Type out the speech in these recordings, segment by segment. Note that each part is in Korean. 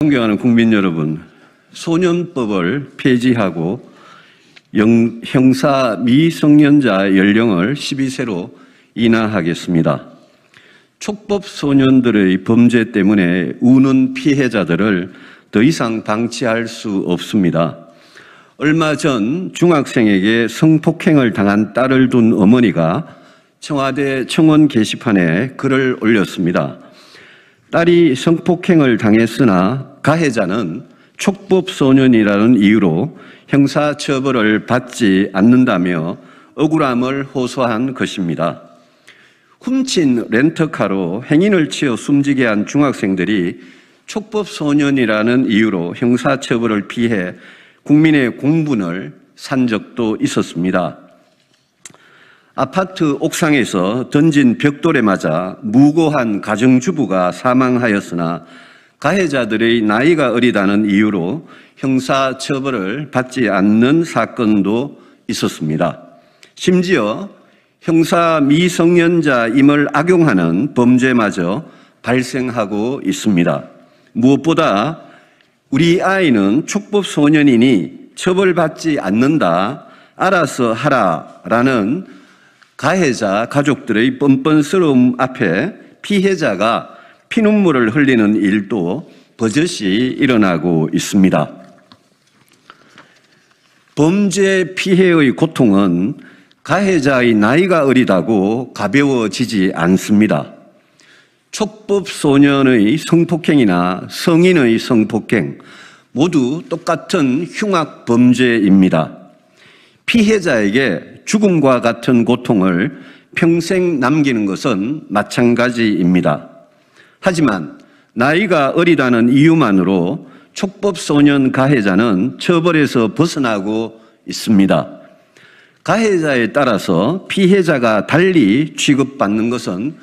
존경하는 국민 여러분, 소년법을 폐지하고 형사 미성년자 연령을 12세로 인하하겠습니다. 촉법 소년들의 범죄 때문에 우는 피해자들을 더 이상 방치할 수 없습니다. 얼마 전 중학생에게 성폭행을 당한 딸을 둔 어머니가 청와대 청원 게시판에 글을 올렸습니다. 딸이 성폭행을 당했으나 가해자는 촉법 소년이라는 이유로 형사처벌을 받지 않는다며 억울함을 호소한 것입니다. 훔친 렌터카로 행인을 치어 숨지게 한 중학생들이 촉법 소년이라는 이유로 형사처벌을 피해 국민의 공분을 산 적도 있었습니다. 아파트 옥상에서 던진 벽돌에 맞아 무고한 가정주부가 사망하였으나 가해자들의 나이가 어리다는 이유로 형사처벌을 받지 않는 사건도 있었습니다. 심지어 형사 미성년자임을 악용하는 범죄마저 발생하고 있습니다. 무엇보다 우리 아이는 촉법 소년이니 처벌받지 않는다, 알아서 하라라는 가해자 가족들의 뻔뻔스러움 앞에 피해자가 피눈물을 흘리는 일도 버젓이 일어나고 있습니다. 범죄 피해의 고통은 가해자의 나이가 어리다고 가벼워지지 않습니다. 촉법 소년의 성폭행이나 성인의 성폭행 모두 똑같은 흉악 범죄입니다. 피해자에게 죽음과 같은 고통을 평생 남기는 것은 마찬가지입니다. 하지만 나이가 어리다는 이유만으로 촉법 소년 가해자는 처벌에서 벗어나고 있습니다. 가해자에 따라서 피해자가 달리 취급받는 것은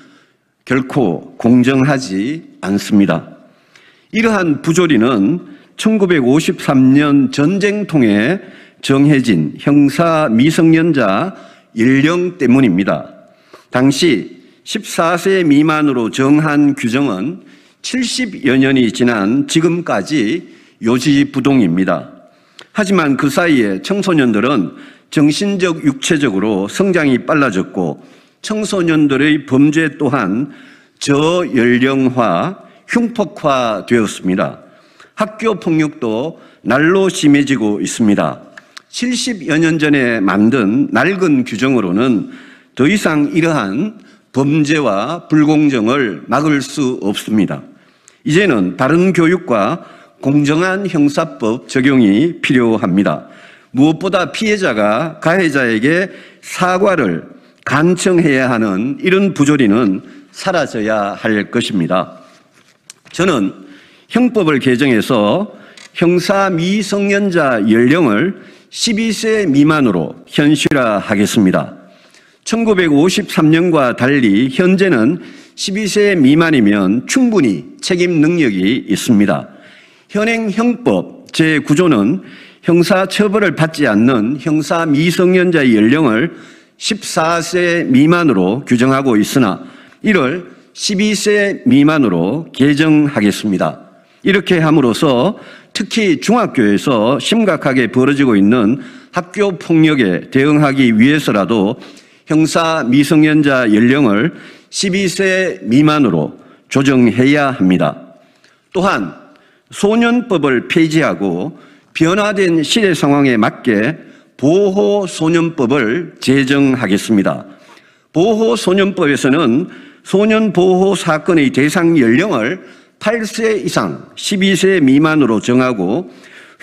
결코 공정하지 않습니다. 이러한 부조리는 1953년 전쟁통에 정해진 형사 미성년자 연령 때문입니다. 당시 14세 미만으로 정한 규정은 70여 년이 지난 지금까지 요지부동입니다. 하지만 그 사이에 청소년들은 정신적, 육체적으로 성장이 빨라졌고 청소년들의 범죄 또한 저연령화, 흉폭화 되었습니다. 학교 폭력도 날로 심해지고 있습니다. 70여 년 전에 만든 낡은 규정으로는 더 이상 이러한 범죄와 불공정을 막을 수 없습니다. 이제는 바른 교육과 공정한 형사법 적용이 필요합니다. 무엇보다 피해자가 가해자에게 사과를 간청해야 하는 이런 부조리는 사라져야 할 것입니다. 저는 형법을 개정해서 형사 미성년자 연령을 12세 미만으로 현실화하겠습니다. 1953년과 달리 현재는 12세 미만이면 충분히 책임 능력이 있습니다. 현행 형법 제9조는 형사 처벌을 받지 않는 형사 미성년자의 연령을 14세 미만으로 규정하고 있으나 이를 12세 미만으로 개정하겠습니다. 이렇게 함으로써 특히 중학교에서 심각하게 벌어지고 있는 학교 폭력에 대응하기 위해서라도 형사 미성년자 연령을 12세 미만으로 조정해야 합니다. 또한 소년법을 폐지하고 변화된 시대 상황에 맞게 보호소년법을 제정하겠습니다. 보호소년법에서는 소년보호 사건의 대상 연령을 8세 이상 12세 미만으로 정하고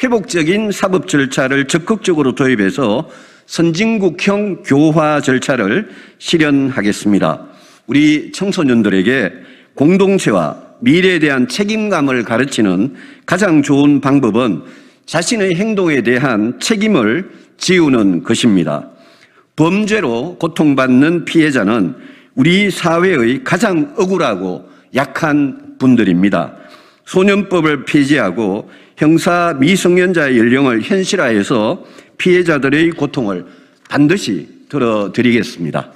회복적인 사법 절차를 적극적으로 도입해서 선진국형 교화 절차를 실현하겠습니다. 우리 청소년들에게 공동체와 미래에 대한 책임감을 가르치는 가장 좋은 방법은 자신의 행동에 대한 책임을 지우는 것입니다. 범죄로 고통받는 피해자는 우리 사회의 가장 억울하고 약한 분들입니다. 소년법을 폐지하고 형사 미성년자 연령을 현실화해서 피해자들의 고통을 반드시 들어드리겠습니다.